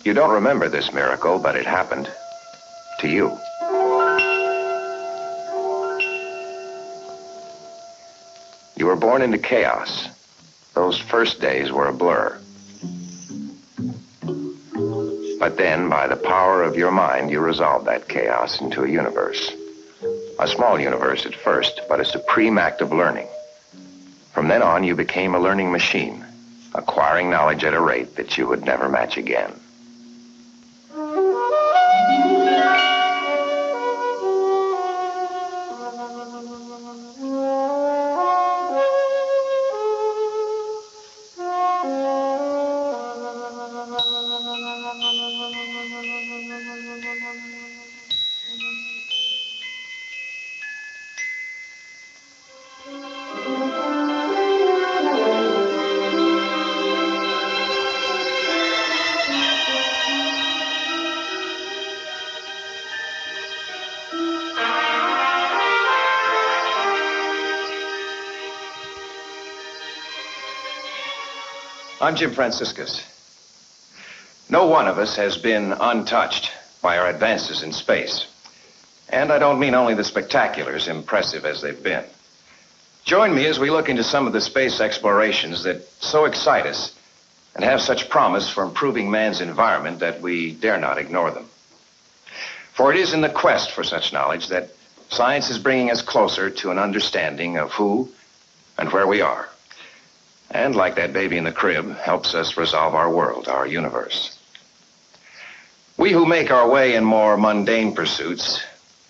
You don't remember this miracle, but it happened to you. You were born into chaos. Those first days were a blur. But then, by the power of your mind, you resolved that chaos into a universe. A small universe at first, but a supreme act of learning. From then on, you became a learning machine, acquiring knowledge at a rate that you would never match again. I'm Jim Franciscus. No one of us has been untouched by our advances in space. And I don't mean only the spectaculars, impressive as they've been. Join me as we look into some of the space explorations that so excite us and have such promise for improving man's environment that we dare not ignore them. For it is in the quest for such knowledge that science is bringing us closer to an understanding of who and where we are. And like that baby in the crib, helps us resolve our world, our universe. We who make our way in more mundane pursuits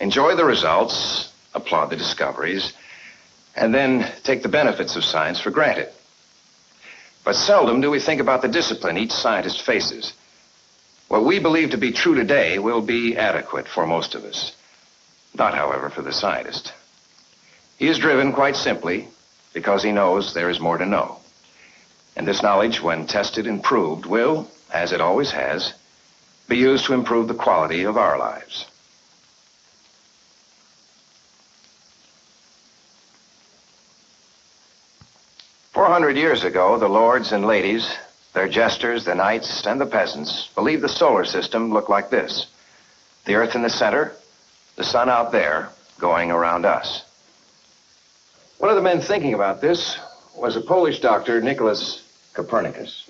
enjoy the results, applaud the discoveries, and then take the benefits of science for granted. But seldom do we think about the discipline each scientist faces. What we believe to be true today will be adequate for most of us. Not, however, for the scientist. He is driven, quite simply, because he knows there is more to know. And this knowledge, when tested and proved, will, as it always has, be used to improve the quality of our lives. "400 years ago, the lords and ladies, their jesters, the knights, and the peasants believed the solar system looked like this. The Earth in the center, the sun out there, going around us." One of the men thinking about this was a Polish doctor, Nicholas Copernicus.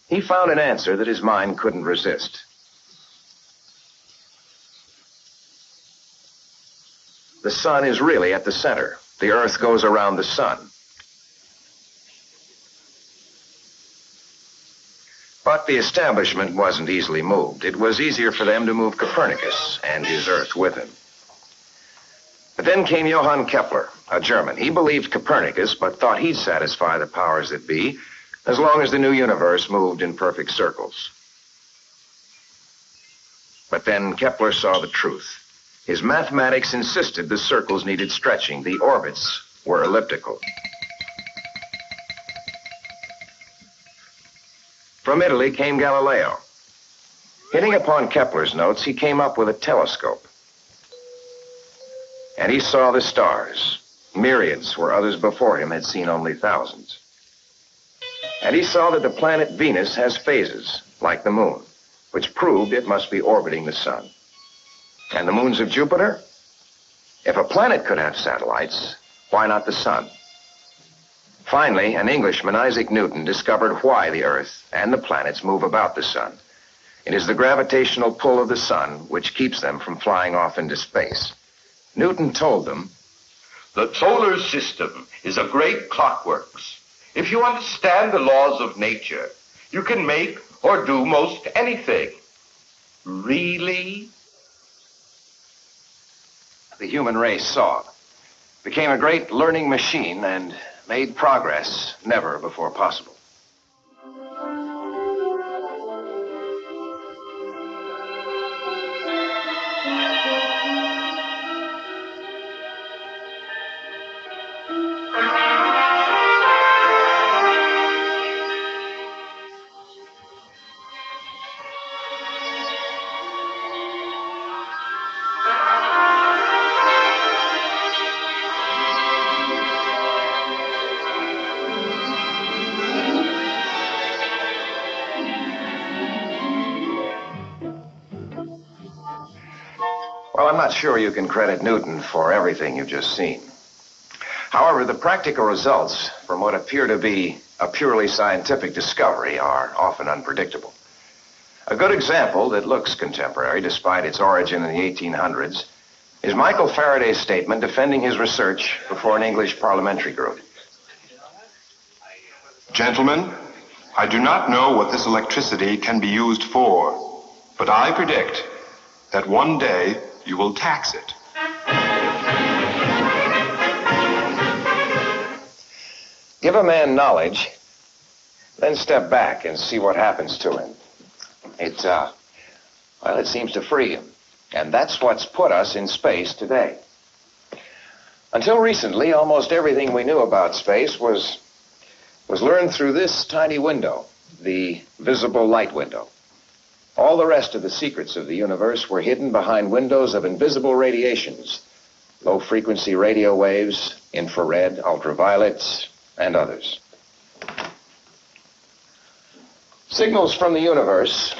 He found an answer that his mind couldn't resist. The sun is really at the center. The Earth goes around the sun. But the establishment wasn't easily moved. It was easier for them to move Copernicus and his Earth with him. But then came Johann Kepler, a German. He believed Copernicus, but thought he'd satisfy the powers that be as long as the new universe moved in perfect circles. But then Kepler saw the truth. His mathematics insisted the circles needed stretching. The orbits were elliptical. From Italy came Galileo. Hitting upon Kepler's notes, he came up with a telescope. And he saw the stars, myriads where others before him had seen only thousands. And he saw that the planet Venus has phases, like the moon, which proved it must be orbiting the sun. And the moons of Jupiter? If a planet could have satellites, why not the sun? Finally, an Englishman, Isaac Newton, discovered why the Earth and the planets move about the sun. It is the gravitational pull of the sun which keeps them from flying off into space. Newton told them, "The solar system is a great clockworks. If you understand the laws of nature, you can make or do most anything." Really? The human race saw, became a great learning machine, and made progress never before possible. Well, I'm not sure you can credit Newton for everything you've just seen. However, the practical results from what appear to be a purely scientific discovery are often unpredictable. A good example that looks contemporary, despite its origin in the 1800s, is Michael Faraday's statement defending his research before an English parliamentary group. Gentlemen, I do not know what this electricity can be used for, but I predict that one day you will tax it. Give a man knowledge, then step back and see what happens to him. It seems to free him. And that's what's put us in space today. Until recently, almost everything we knew about space was learned through this tiny window, the visible light window. All the rest of the secrets of the universe were hidden behind windows of invisible radiations, low-frequency radio waves, infrared, ultraviolets, and others. Signals from the universe,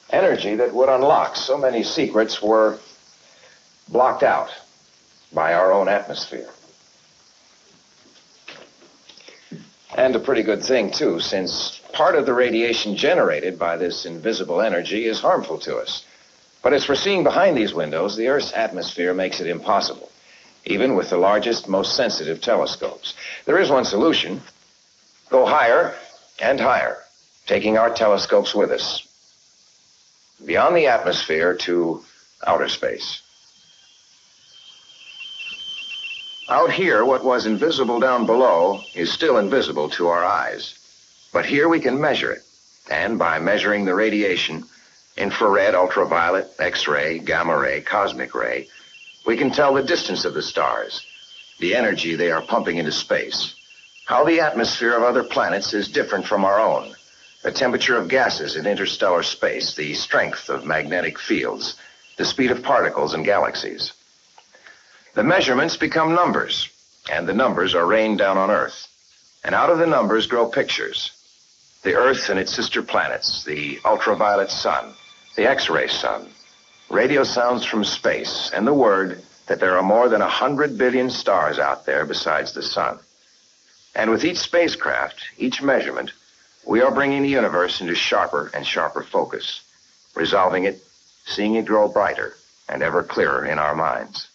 energy that would unlock so many secrets, were blocked out by our own atmosphere. And a pretty good thing, too, since part of the radiation generated by this invisible energy is harmful to us. But as for seeing behind these windows, the Earth's atmosphere makes it impossible, even with the largest, most sensitive telescopes. There is one solution. Go higher and higher, taking our telescopes with us, beyond the atmosphere to outer space. Out here, what was invisible down below is still invisible to our eyes. But here we can measure it. And by measuring the radiation, infrared, ultraviolet, X-ray, gamma ray, cosmic ray, we can tell the distance of the stars, the energy they are pumping into space, how the atmosphere of other planets is different from our own, the temperature of gases in interstellar space, the strength of magnetic fields, the speed of particles in galaxies. The measurements become numbers, and the numbers are rained down on Earth. And out of the numbers grow pictures. The Earth and its sister planets, the ultraviolet sun, the X-ray sun, radio sounds from space, and the word that there are more than 100 billion stars out there besides the sun. And with each spacecraft, each measurement, we are bringing the universe into sharper and sharper focus, resolving it, seeing it grow brighter and ever clearer in our minds.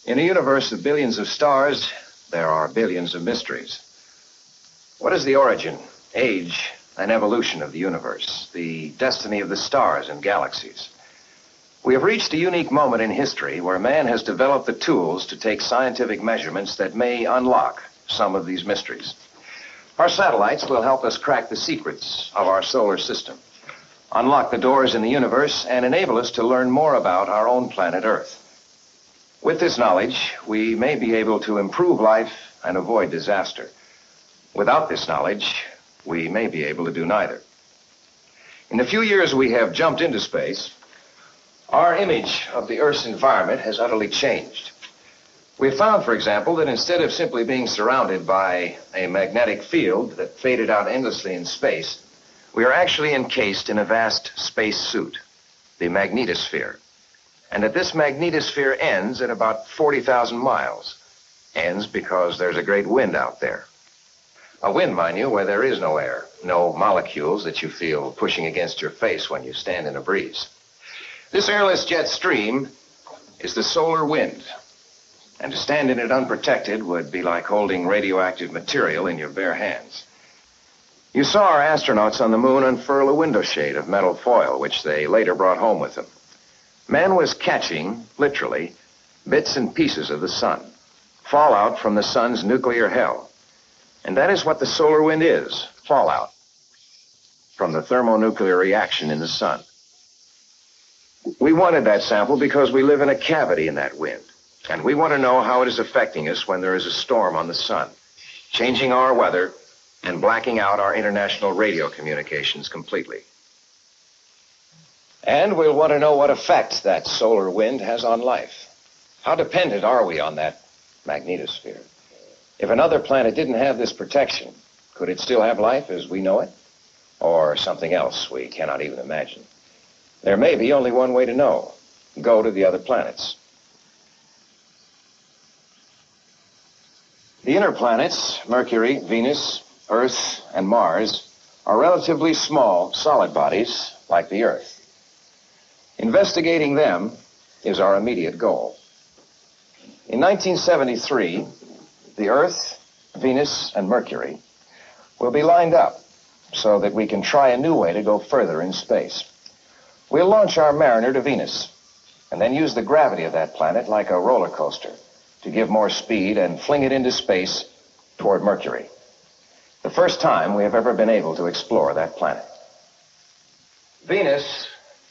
In a universe of billions of stars, there are billions of mysteries. What is the origin, age, and evolution of the universe, the destiny of the stars and galaxies? We have reached a unique moment in history where man has developed the tools to take scientific measurements that may unlock some of these mysteries. Our satellites will help us crack the secrets of our solar system, unlock the doors in the universe, and enable us to learn more about our own planet Earth. With this knowledge, we may be able to improve life and avoid disaster. Without this knowledge, we may be able to do neither. In the few years we have jumped into space, our image of the Earth's environment has utterly changed. We have found, for example, that instead of simply being surrounded by a magnetic field that faded out endlessly in space, we are actually encased in a vast space suit, the magnetosphere. And that this magnetosphere ends at about 40,000 miles. Ends because there's a great wind out there. A wind, mind you, where there is no air, no molecules that you feel pushing against your face when you stand in a breeze. This airless jet stream is the solar wind. And to stand in it unprotected would be like holding radioactive material in your bare hands. You saw our astronauts on the moon unfurl a window shade of metal foil, which they later brought home with them. Man was catching, literally, bits and pieces of the sun, fallout from the sun's nuclear hell. And that is what the solar wind is, fallout from the thermonuclear reaction in the sun. We wanted that sample because we live in a cavity in that wind, and we want to know how it is affecting us when there is a storm on the sun, changing our weather and blacking out our international radio communications completely. And we'll want to know what effect that solar wind has on life. How dependent are we on that magnetosphere? If another planet didn't have this protection, could it still have life as we know it? or something else we cannot even imagine. There may be only one way to know. Go to the other planets. The inner planets, Mercury, Venus, Earth, and Mars, are relatively small, solid bodies like the Earth. Investigating them is our immediate goal. In 1973, the Earth, Venus, and Mercury will be lined up so that we can try a new way to go further in space. We'll launch our Mariner to Venus and then use the gravity of that planet like a roller coaster to give more speed and fling it into space toward Mercury. The first time we have ever been able to explore that planet. Venus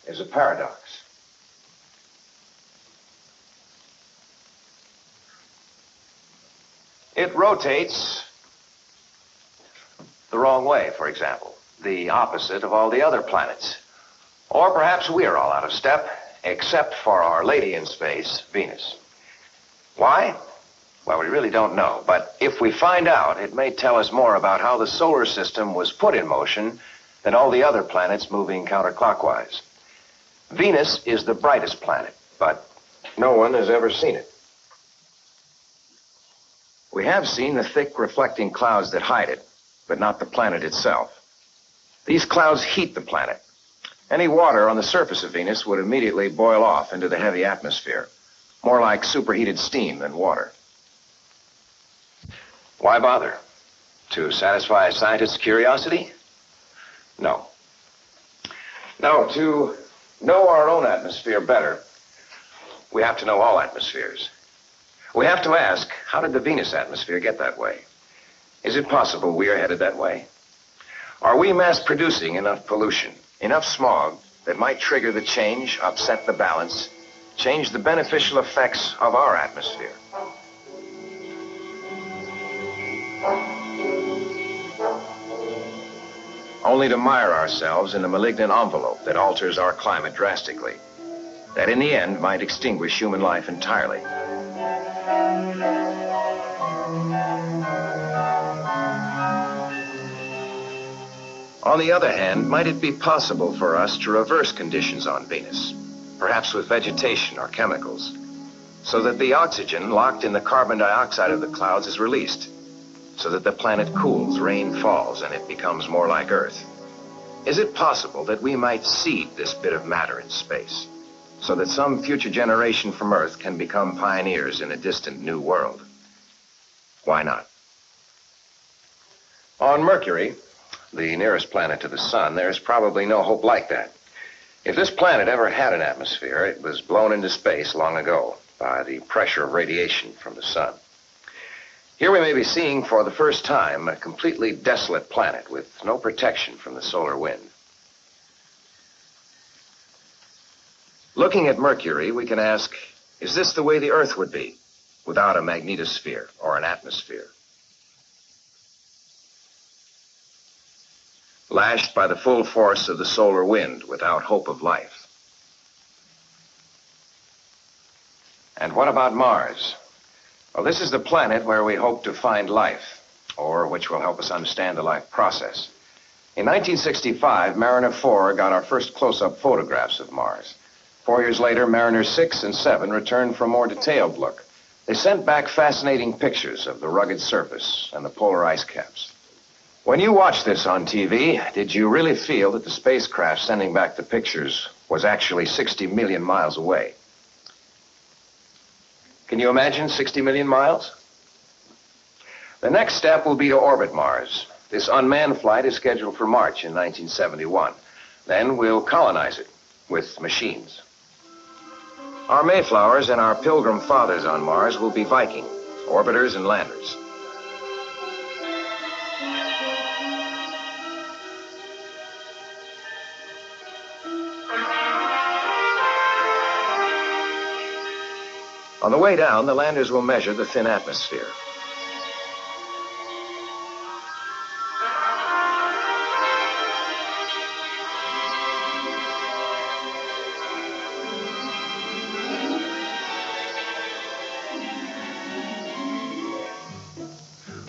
is a paradox. It rotates the wrong way, for example, the opposite of all the other planets. Or perhaps we are all out of step, except for our lady in space, Venus. Why? Well, we really don't know, but if we find out, it may tell us more about how the solar system was put in motion than all the other planets moving counterclockwise. Venus is the brightest planet, but no one has ever seen it. We have seen the thick reflecting clouds that hide it, but not the planet itself. These clouds heat the planet. Any water on the surface of Venus would immediately boil off into the heavy atmosphere, more like superheated steam than water. Why bother? To satisfy a scientist's curiosity? No. No, to know our own atmosphere better, we have to know all atmospheres. We have to ask, how did the Venus atmosphere get that way? Is it possible we are headed that way? Are we mass-producing enough pollution, enough smog, that might trigger the change, upset the balance, change the beneficial effects of our atmosphere? Only to mire ourselves in a malignant envelope that alters our climate drastically, that in the end might extinguish human life entirely. On the other hand, might it be possible for us to reverse conditions on Venus, perhaps with vegetation or chemicals, so that the oxygen locked in the carbon dioxide of the clouds is released, so that the planet cools, rain falls, and it becomes more like Earth? Is it possible that we might seed this bit of matter in space, so that some future generation from Earth can become pioneers in a distant new world? Why not? On Mercury, the nearest planet to the sun, there's probably no hope like that. If this planet ever had an atmosphere, it was blown into space long ago by the pressure of radiation from the sun. Here we may be seeing for the first time a completely desolate planet with no protection from the solar wind. Looking at Mercury, we can ask, is this the way the Earth would be without a magnetosphere or an atmosphere? Lashed by the full force of the solar wind without hope of life. And what about Mars? Well, this is the planet where we hope to find life, or which will help us understand the life process. In 1965, Mariner 4 got our first close-up photographs of Mars. 4 years later, Mariner 6 and 7 returned for a more detailed look. They sent back fascinating pictures of the rugged surface and the polar ice caps. When you watched this on TV, did you really feel that the spacecraft sending back the pictures was actually 60 million miles away? Can you imagine 60 million miles? The next step will be to orbit Mars. This unmanned flight is scheduled for March in 1971. Then we'll colonize it with machines. Our Mayflowers and our Pilgrim Fathers on Mars will be Viking, orbiters and landers. On the way down, the landers will measure the thin atmosphere.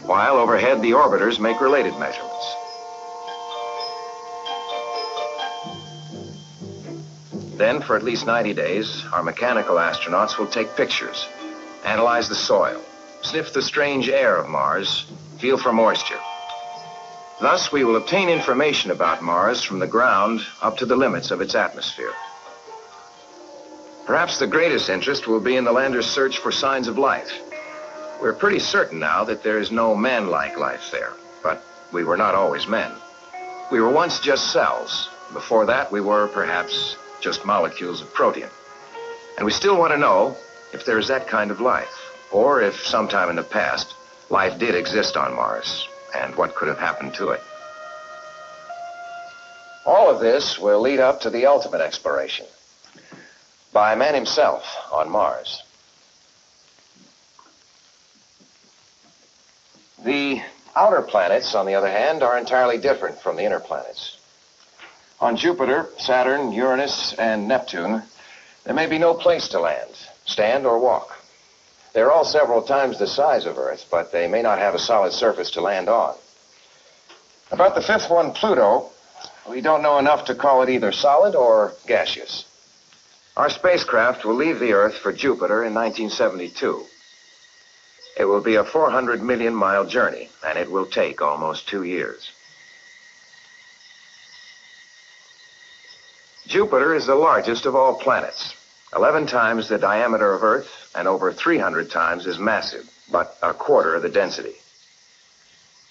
While overhead, the orbiters make related measurements. Then, for at least 90 days, our mechanical astronauts will take pictures, analyze the soil, sniff the strange air of Mars, feel for moisture. Thus, we will obtain information about Mars from the ground up to the limits of its atmosphere. Perhaps the greatest interest will be in the lander's search for signs of life. We're pretty certain now that there is no man-like life there, but we were not always men. We were once just cells. Before that, we were, perhaps, just molecules of protein. And we still want to know if there is that kind of life, or if sometime in the past, life did exist on Mars, and what could have happened to it. All of this will lead up to the ultimate exploration by man himself on Mars. The outer planets, on the other hand, are entirely different from the inner planets. On Jupiter, Saturn, Uranus, and Neptune, there may be no place to land, stand, or walk. They're all several times the size of Earth, but they may not have a solid surface to land on. About the fifth one, Pluto, we don't know enough to call it either solid or gaseous. Our spacecraft will leave the Earth for Jupiter in 1972. It will be a 400 million mile journey, and it will take almost 2 years. Jupiter is the largest of all planets, 11 times the diameter of Earth and over 300 times as massive, but a quarter of the density.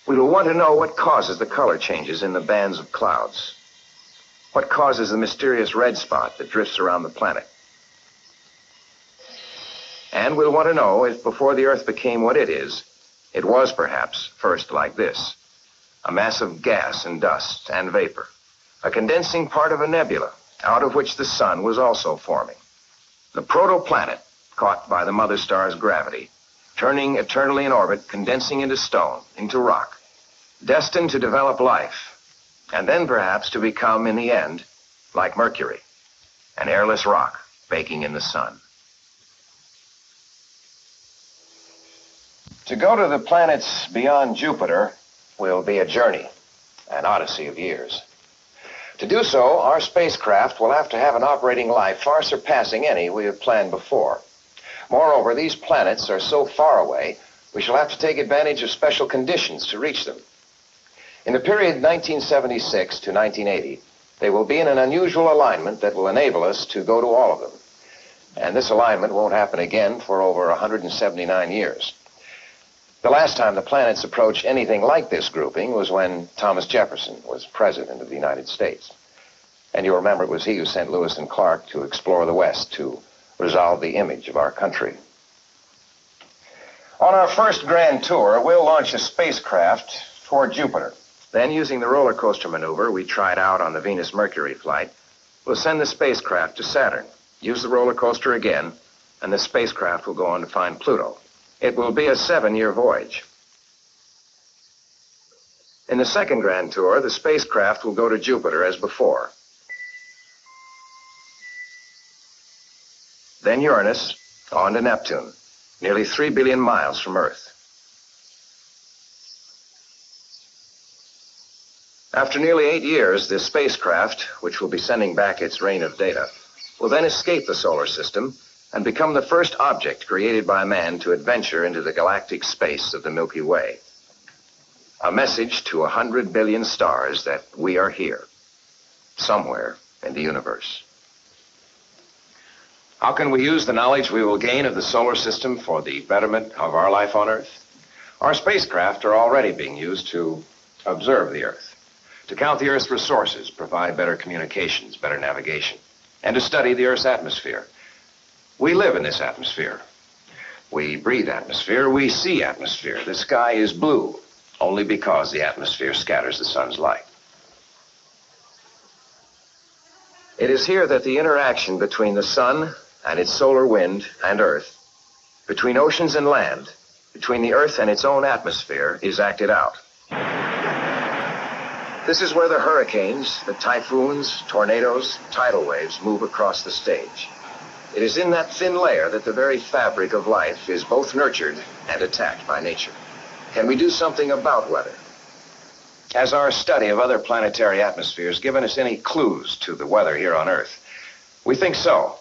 We will want to know what causes the color changes in the bands of clouds. What causes the mysterious red spot that drifts around the planet? And we'll want to know if before the Earth became what it is, it was perhaps first like this, a mass of gas and dust and vapor, a condensing part of a nebula out of which the sun was also forming. The protoplanet, caught by the mother star's gravity, turning eternally in orbit, condensing into stone, into rock, destined to develop life, and then perhaps to become, in the end, like Mercury, an airless rock baking in the sun. To go to the planets beyond Jupiter will be a journey, an odyssey of years. To do so, our spacecraft will have to have an operating life far surpassing any we have planned before. Moreover, these planets are so far away, we shall have to take advantage of special conditions to reach them. In the period 1976 to 1980, they will be in an unusual alignment that will enable us to go to all of them. And this alignment won't happen again for over 179 years. The last time the planets approached anything like this grouping was when Thomas Jefferson was president of the United States. And you'll remember it was he who sent Lewis and Clark to explore the West to resolve the image of our country. On our first grand tour, we'll launch a spacecraft toward Jupiter. Then, using the roller coaster maneuver we tried out on the Venus-Mercury flight, we'll send the spacecraft to Saturn, use the roller coaster again, and the spacecraft will go on to find Pluto. It will be a 7-year voyage. In the second grand tour, the spacecraft will go to Jupiter as before. Then Uranus, on to Neptune, nearly 3 billion miles from Earth. After nearly 8 years, this spacecraft, which will be sending back its rain of data, will then escape the solar system and become the first object created by man to adventure into the galactic space of the Milky Way. A message to 100 billion stars that we are here, somewhere in the universe. How can we use the knowledge we will gain of the solar system for the betterment of our life on Earth? Our spacecraft are already being used to observe the Earth, to count the Earth's resources, provide better communications, better navigation, and to study the Earth's atmosphere. We live in this atmosphere. We breathe atmosphere. We see atmosphere. The sky is blue only because the atmosphere scatters the sun's light. It is here that the interaction between the sun and its solar wind and Earth, between oceans and land, between the Earth and its own atmosphere, is acted out. This is where the hurricanes, the typhoons, tornadoes, tidal waves move across the stage. It is in that thin layer that the very fabric of life is both nurtured and attacked by nature. Can we do something about weather? Has our study of other planetary atmospheres given us any clues to the weather here on Earth? We think so.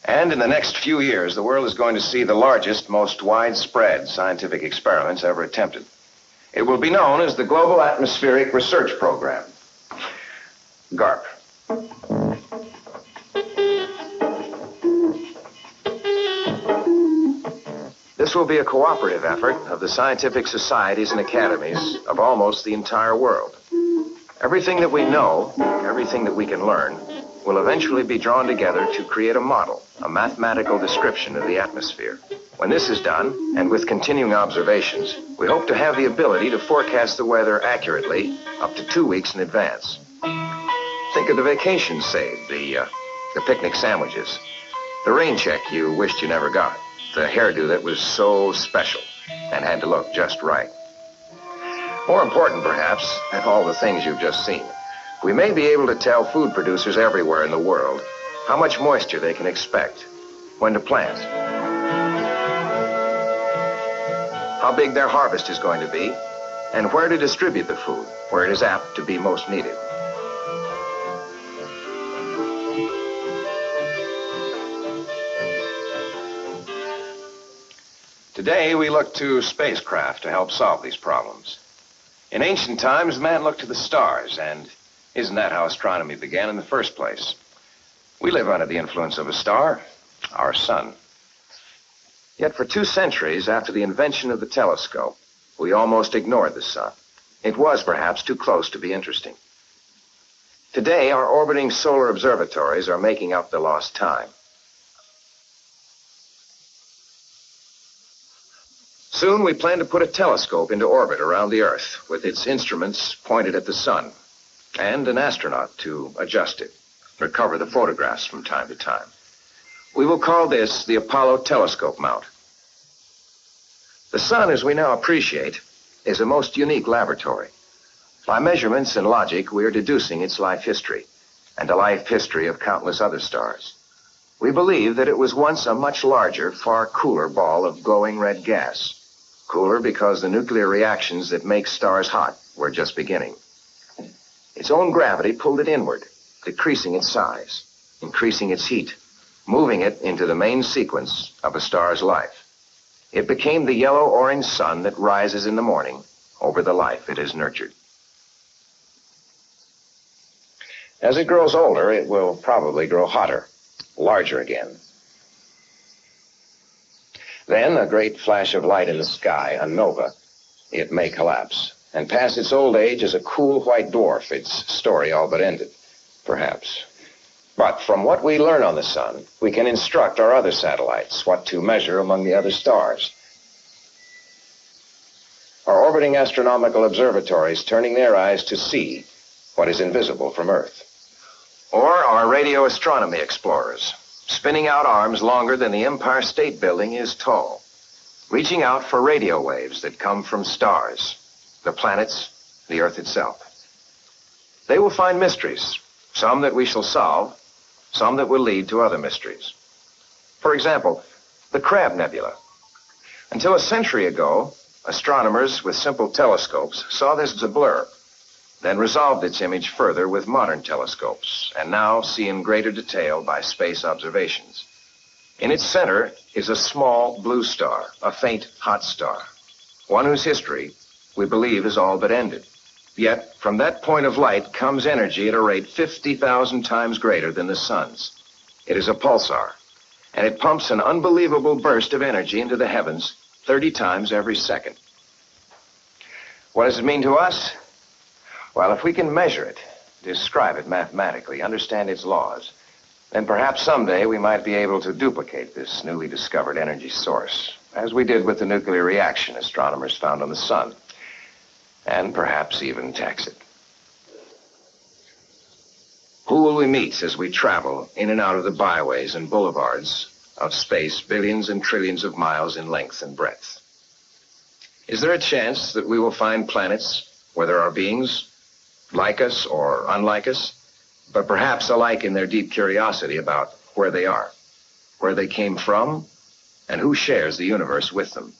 And in the next few years, the world is going to see the largest, most widespread scientific experiments ever attempted. It will be known as the Global Atmospheric Research Program, GARP. This will be a cooperative effort of the scientific societies and academies of almost the entire world. Everything that we know, everything that we can learn, will eventually be drawn together to create a model, a mathematical description of the atmosphere. When this is done, and with continuing observations, we hope to have the ability to forecast the weather accurately up to 2 weeks in advance. Think of the vacations saved, the picnic sandwiches, the rain check you wished you never got, the hairdo that was so special and had to look just right. More important, perhaps, than all the things you've just seen, we may be able to tell food producers everywhere in the world how much moisture they can expect, when to plant, how big their harvest is going to be, and where to distribute the food, where it is apt to be most needed. Today, we look to spacecraft to help solve these problems. In ancient times, man looked to the stars, and isn't that how astronomy began in the first place? We live under the influence of a star, our sun. Yet for 2 centuries after the invention of the telescope, we almost ignored the sun. It was perhaps too close to be interesting. Today, our orbiting solar observatories are making up the lost time. Soon, we plan to put a telescope into orbit around the Earth with its instruments pointed at the sun, and an astronaut to adjust it, recover the photographs from time to time. We will call this the Apollo Telescope Mount. The sun, as we now appreciate, is a most unique laboratory. By measurements and logic, we are deducing its life history, and the life history of countless other stars. We believe that it was once a much larger, far cooler ball of glowing red gas. Cooler because the nuclear reactions that make stars hot were just beginning. Its own gravity pulled it inward, decreasing its size, increasing its heat, moving it into the main sequence of a star's life. It became the yellow-orange sun that rises in the morning over the life it has nurtured. As it grows older, it will probably grow hotter, larger again. Then, a great flash of light in the sky, a nova, it may collapse, and pass its old age as a cool white dwarf, its story all but ended, perhaps. But from what we learn on the sun, we can instruct our other satellites what to measure among the other stars. Our orbiting astronomical observatories turning their eyes to see what is invisible from Earth. Or our radio astronomy explorers, spinning out arms longer than the Empire State Building is tall, reaching out for radio waves that come from stars, the planets, the Earth itself. They will find mysteries, some that we shall solve, some that will lead to other mysteries. For example, the Crab Nebula. Until a century ago, astronomers with simple telescopes saw this as a blur, then resolved its image further with modern telescopes, and now see in greater detail by space observations. In its center is a small blue star, a faint hot star, one whose history we believe is all but ended. Yet, from that point of light comes energy at a rate 50,000 times greater than the sun's. It is a pulsar, and it pumps an unbelievable burst of energy into the heavens 30 times every second. What does it mean to us? Well, if we can measure it, describe it mathematically, understand its laws, then perhaps someday we might be able to duplicate this newly discovered energy source, as we did with the nuclear reaction astronomers found on the sun, and perhaps even tax it. Who will we meet as we travel in and out of the byways and boulevards of space, billions and trillions of miles in length and breadth? Is there a chance that we will find planets where there are beings like us or unlike us, but perhaps alike in their deep curiosity about where they are, where they came from, and who shares the universe with them?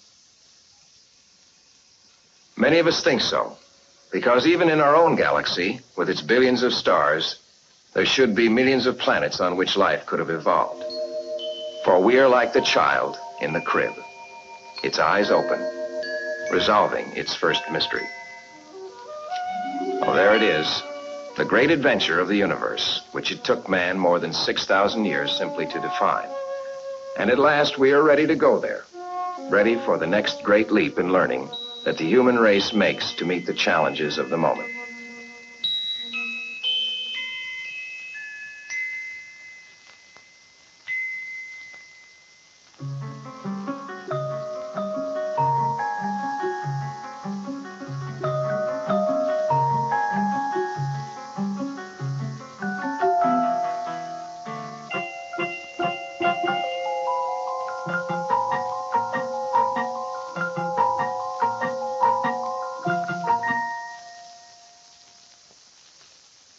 Many of us think so, because even in our own galaxy, with its billions of stars, there should be millions of planets on which life could have evolved. For we are like the child in the crib, its eyes open, resolving its first mystery. Oh, there it is, the great adventure of the universe, which it took man more than 6,000 years simply to define. And at last we are ready to go there, ready for the next great leap in learning that the human race makes to meet the challenges of the moment.